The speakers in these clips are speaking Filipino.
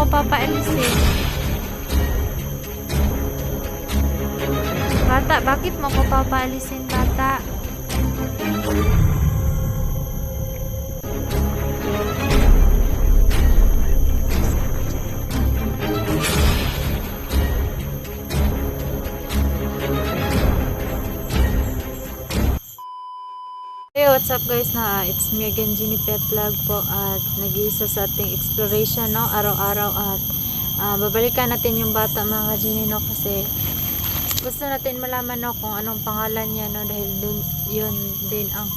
papaalisin? Bata, bakit mo ko papaalisin, bata? Hey, what's up guys, it's me again, Jenny Pet Vlog po, at nag-iisa sa ating exploration, no, araw-araw, at babalikan natin yung bata, mga ka-Jenny, no, kasi gusto natin malaman, no, kung anong pangalan niya, no, dahil dun, yun din ang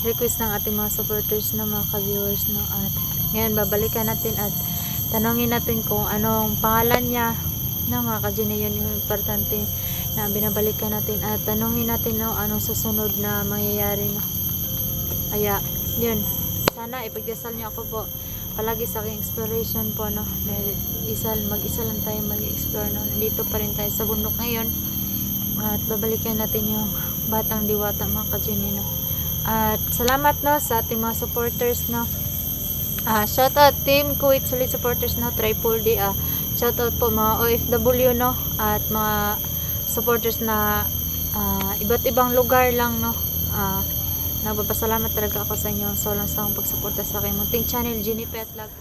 request ng ating mga supporters, no, mga ka-viewers, no, at ngayon babalikan natin at tanongin natin kung anong pangalan niya, no, mga ka-Jenny. Yun yung importante na binabalikan natin, at tanongin natin, no, anong susunod na mangyayari, no. Kaya, yun. Sana ipagdasal niyo ako po palagi sa aking exploration po, no. Dahil mag-isa lang tayo mag-explore, no. Nandito pa rin tayo sa bundok ngayon. At babalikan natin yung Batang Diwata, mga ka-Jenny, no. At salamat, no, sa ating mga supporters, no. Shout out Team Kuwait Solid supporters, no. Triple D. Shout out po mga OFW, no. At mga supporters na iba't ibang lugar lang, no. Nagpapasalamat talaga ako sa inyo. So lang sa akong pagsuporta sa aking munting channel, Jenny Pet Vlog.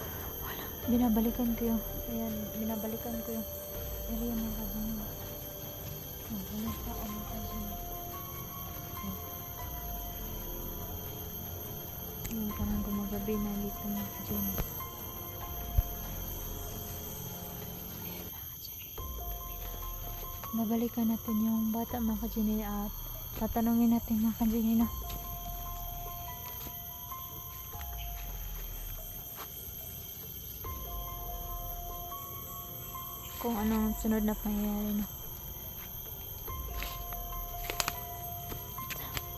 Binabalikan ko yung area, mga ka-Jenny. Wala pa ako, mga ka-Jenny. Ngayon parang gumagabi na dito, mga ka-Jenny. Babalikan natin yung bata, mga ka-Jenny, at tatanungin natin, mga ka-Jenny, no. Kung anong sunod na pangyayari, no.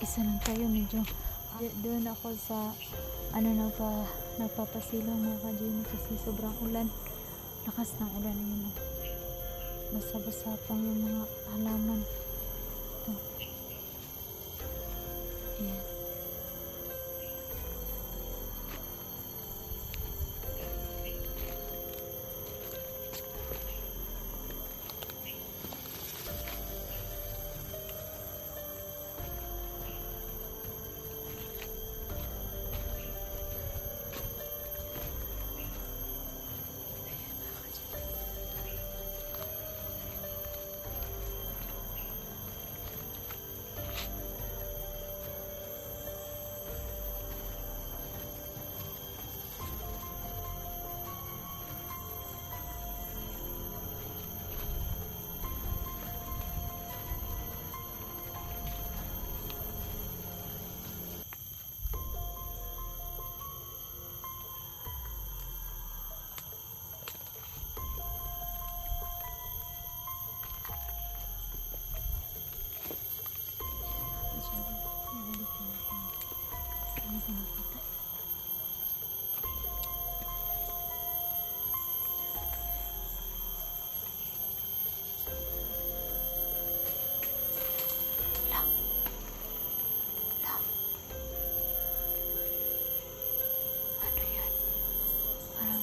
Isa lang tayo, medyo doon ako sa nagpapasilong, mga ka-Jenny, kasi sobrang ulan, lakas ng ulan na yun, no. Basa-basa pang yung mga halaman ito. Ayan.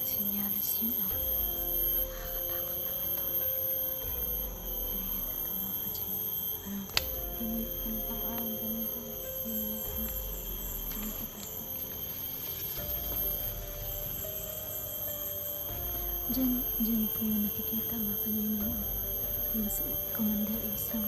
Sinyalis yun, nakakatakot naman to. Pero yun, ito, mga ka-Jenny. Ano pang araw ganito, nakakatakot. Diyan po yung nakikita, mga ka-Jenny, yun si Commander Isang.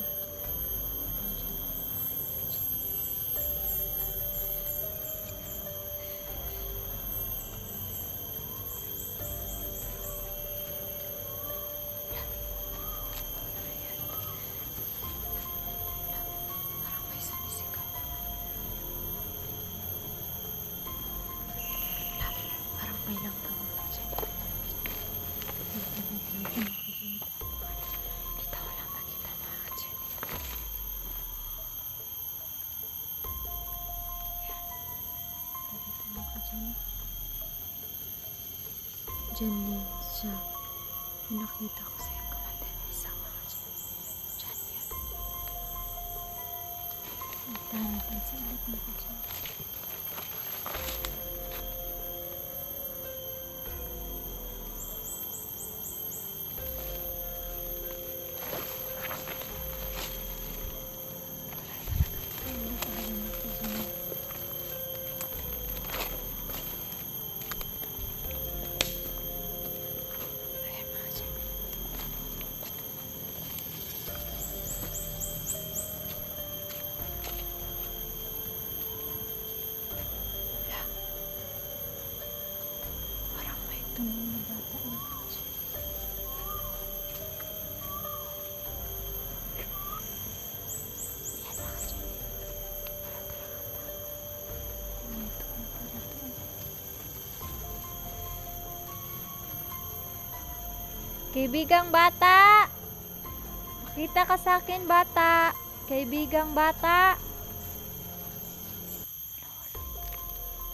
May lang ka, mga ka-Jenny. Dito wala makita, mga ka-Jenny. Yan. Dito, mga ka-Jenny. Diyan din siya. Yung nakita ko sa yung Commander Isang, mga ka-Jenny. Diyan yun. Puntahan natin sa ulit, mga ka-Jenny. Kaibigang bata! Makita ka sa akin, bata! Kaibigang bata!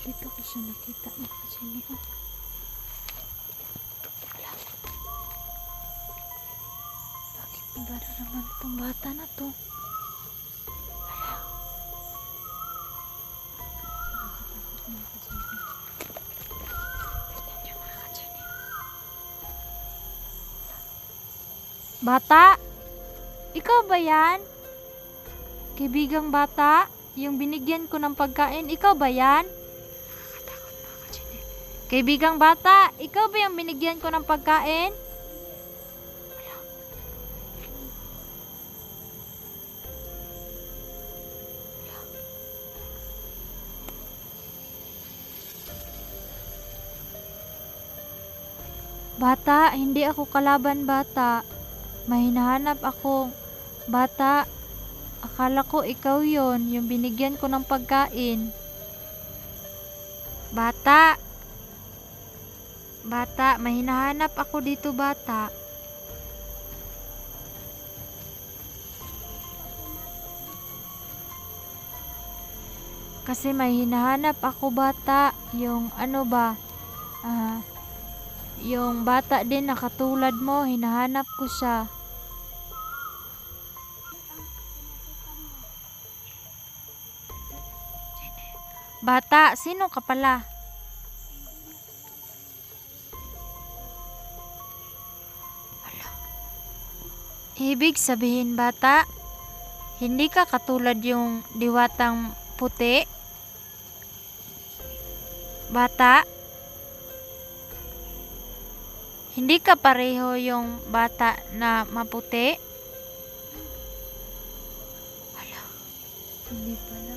Dito ko siya nakita mga ka-Jenny. Wala. Bakit iba na naman itong bata na to? Wala. Nakakatakot mga ka-Jenny. Tignan niyo mga ka-Jenny. Bata! Ikaw ba yan? Kaibigang bata? Yung binigyan ko ng pagkain, ikaw ba yan? Kaibigang bata, ikaw ba yung binigyan ko ng pagkain? Bata, hindi ako kalaban bata. May hinahanap ako. Bata, akala ko ikaw yon, yung binigyan ko ng pagkain. Bata! Bata, may hinahanap ako dito, bata. Kasi may hinahanap ako, bata. Yung ano ba? Yung bata din na katulad mo, hinahanap ko siya. Bata, sino ka pala? Ibig sabihin bata, hindi ka katulad yung diwatang puti? Bata, hindi ka pareho yung bata na maputi? Hala, hindi pala.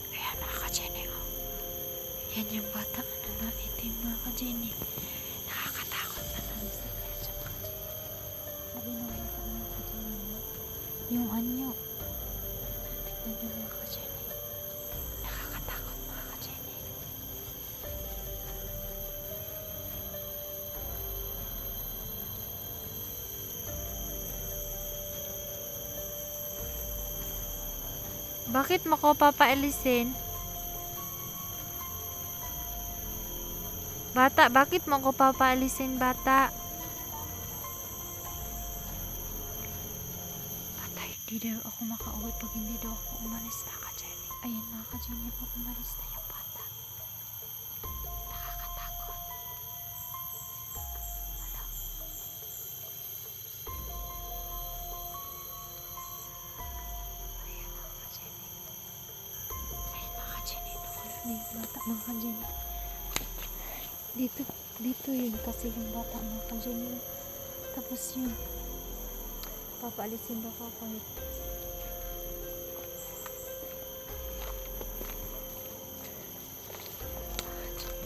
Ayan mga ka-Jenny, oh. Yan yung bata na maitim mga ka-Jenny. Nakakatakot na namin sa kanya siya mga ka-Jenny. Sabi nung bata mga ka-Jenny, yung anyo. Tignan nyo mga ka-Jenny. Nakakatakot mga ka-Jenny. Bakit mo ko papaalisin? Bata, bakit mo ko papaalisin, bata? Bata, hindi daw ako makauwi pag hindi daw ako umalis na ka-Jenny. Ayan mga ka-Jenny, pag umalis na yung bata. Nakakatakot. Wala. Ayan mga ka-Jenny. Ayan mga ka-Jenny, nawala na yung bata mga ka-Jenny. Dito yun kasi yung bata mga ka-Jenny. Tapos yun, papaalisin daw ako.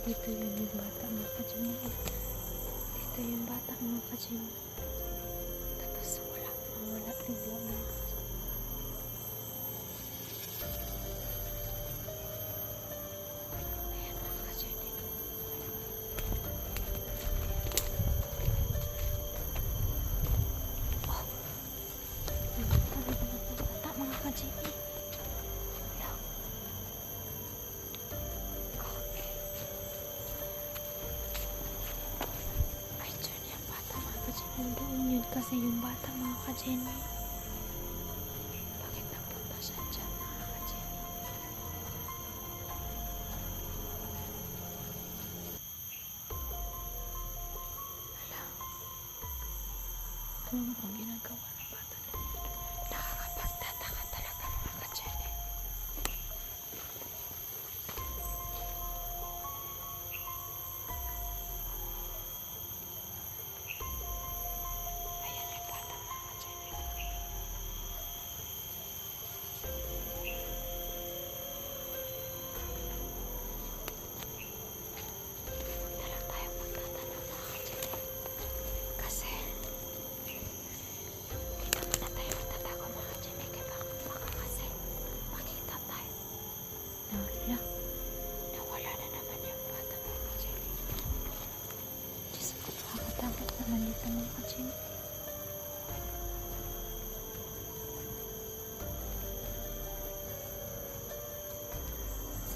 Dito yun yung bata mga ka-Jenny. Dito yung bata mga ka-Jenny. Tapos wala bigla mga ka-Jenny. Nandoon yun kasi yung bata mga ka-Jenny. Bakit napunta siya dyan mga ka-Jenny? Hala. Ano ang ginagawa ng bata na yun? Nakakapagtataka talaga mga ka-Jenny.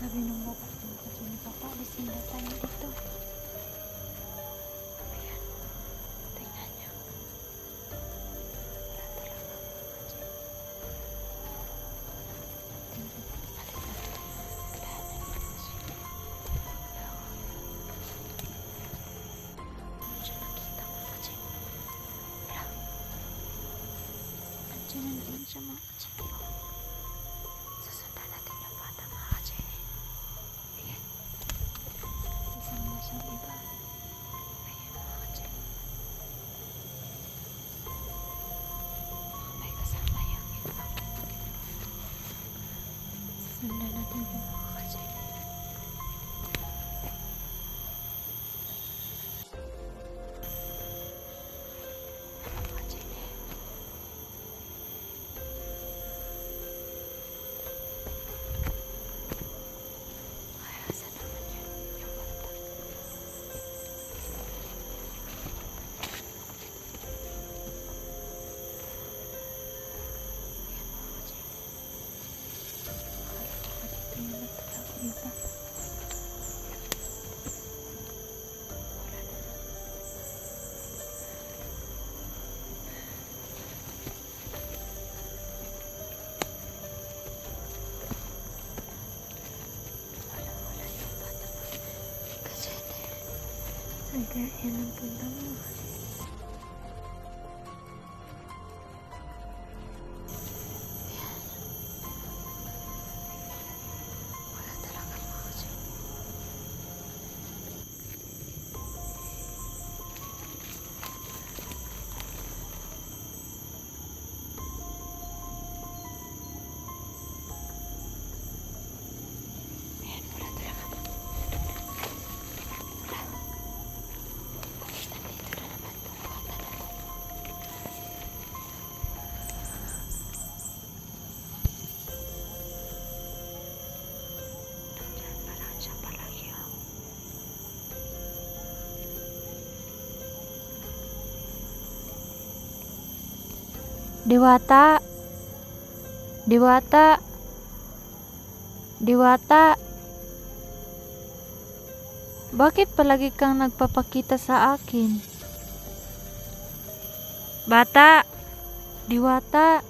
Sabi ng bata, kasi ni Papa, alisin na tayo dito. Ayan. Tingnan nyo. Wala talaga mga kajin. Tingnan. Kailangan na kasi. Ano siya nakita mga kajin? Wala. Andiyan na naman siya mga kajin. Susundan natin yung bata mga kajin. Ayan. Isang na siyang iba. Ayan mga kajin. May kasama yung iba. Susundan natin yung mga kajin. Ano mga kajin eh. Ay, asan naman yun? Yung bata. Ayan mga kajin. Akala ko dito yung natatago iba. Wala na. Wala yung bata mga kajin eh. Ay, kaya yan ang punta mo. Ayan. Wala talaga mga kajin. Ayan, wala talaga mga. Wala. Nandito na naman tong bata na to. Nandyan pa lang siya palagi oh. Diwata! Diwata! Diwata! Bakit palagi kang nagpapakita sa akin? Bata! Diwata!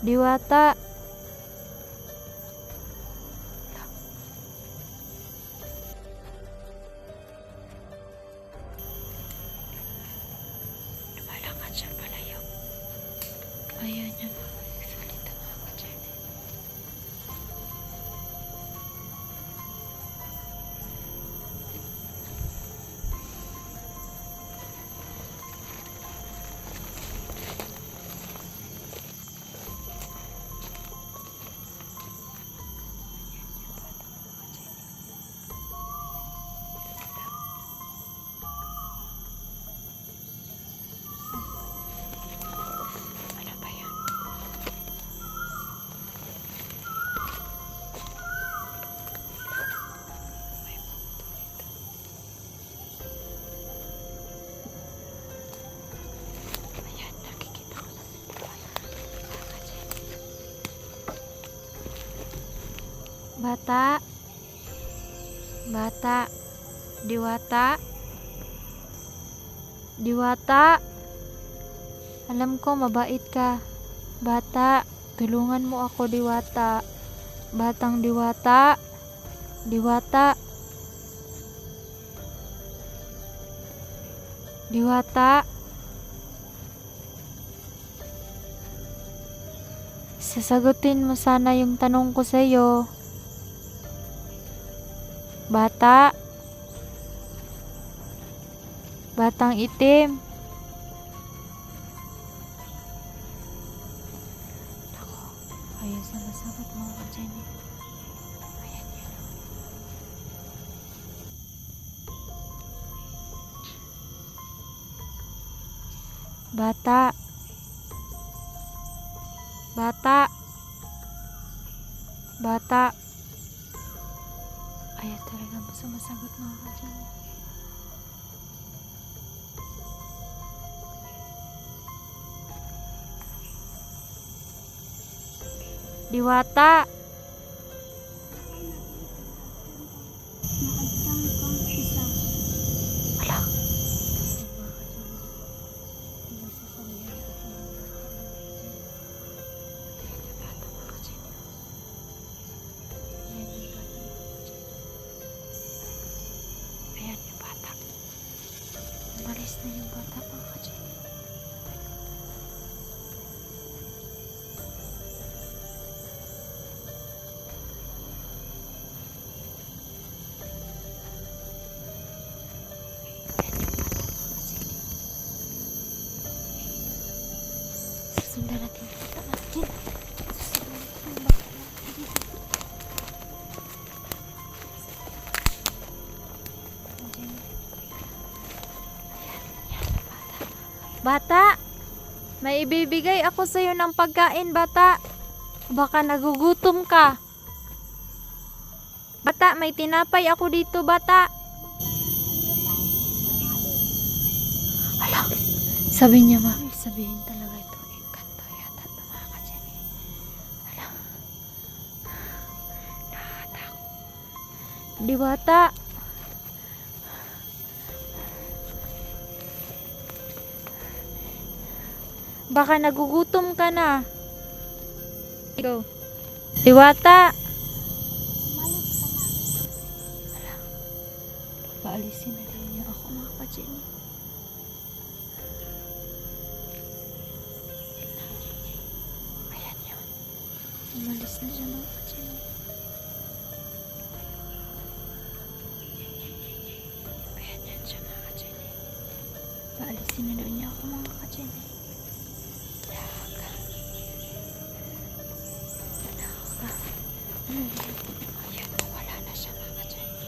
Diwata! Lumalakad siya palayo. Ayaw niya makakagsalita mga kajin. Ano ba yun? May multo dito. Ayan, nakikita ko lang ito. Bata. Bata. Diwata. Diwata. Alam ko mabait ka. Bata, tulungan mo ako Diwata. Batang Diwata. Diwata. Diwata. Sasagutin mo sana yung tanong ko sa'yo. Bata. Batang itim. Ako, ayaw sumasagot mga ka-Jenny. Ayan yun. Bata. Bata. Bata. Ayaw talaga sumasagot mga ka-Jenny. Diwata. Sundan natin yung bata natin. Bata, may ibibigay ako sa'yo ng pagkain, bata. Baka nagugutom ka. Bata, may tinapay ako dito, bata. Ala, sabi niya, ma. Sabihin talaga ito. Kanto yata ito, mga ka-Jenny. Ala. Nakatakot. Di, bata. Baka nagugutom ka na. Go. Diwata. Ala. Paalisin na daw niya ako, mga ka-Jenny. Ayan yun. Umalis na siya, mga ka-Jenny. Ayan yan siya, mga ka-Jenny. Paalisin na daw niya ako, mga ka-Jenny. Ayan, wala na siya, mga ka-Jenny.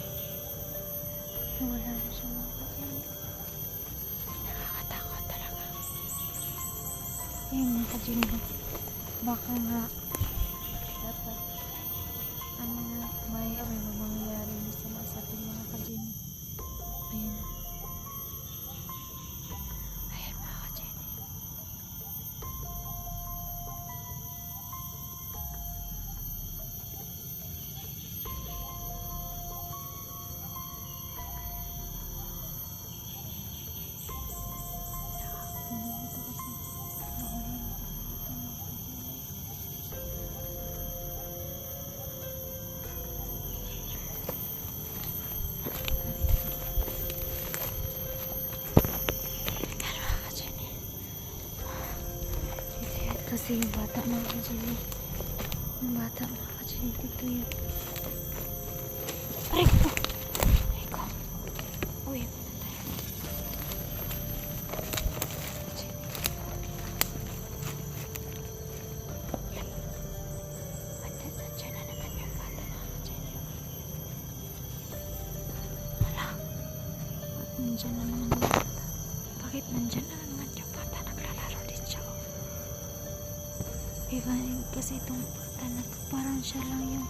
Wala na siya, mga ka-Jenny. Nakakatakot talaga. Ayun, mga ka-Jenny. Baka nga dapat may mangyayari na sa atin, mga ka-Jenny. Ayan. Ayan, mga ka-Jenny. Kasi yung bata, mga ka-Jenny. Yung bata, mga ka-Jenny. Dito yan. Aray ko! Aray ko! Uwi mo na tayo. Jenny. Yan. Nandiyan na naman yung bata, mga ka-Jenny. Wala. Nandiyan na naman yung bata. Bakit nandiyan na naman yung bata? Naglalaro din siya. Iba kasi itong bata na to, parang siya lang yung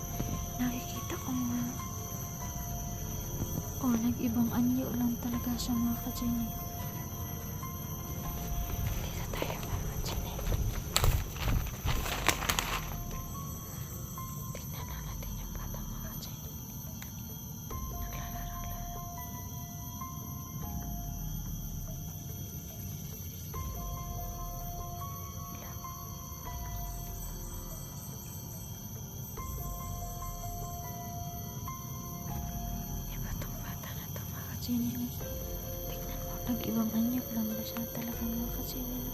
nakikita kong nag-ibang anyo lang talaga siya, mga ka-Jenny. Dito tayo, mga ka-Jenny. Tingnan na natin yung bata, mga ka-Jenny. Naglalaro-laro. Jenny, tignan mo, nag-ibang anyok lang ba siya talaga, mga ka-Jenny?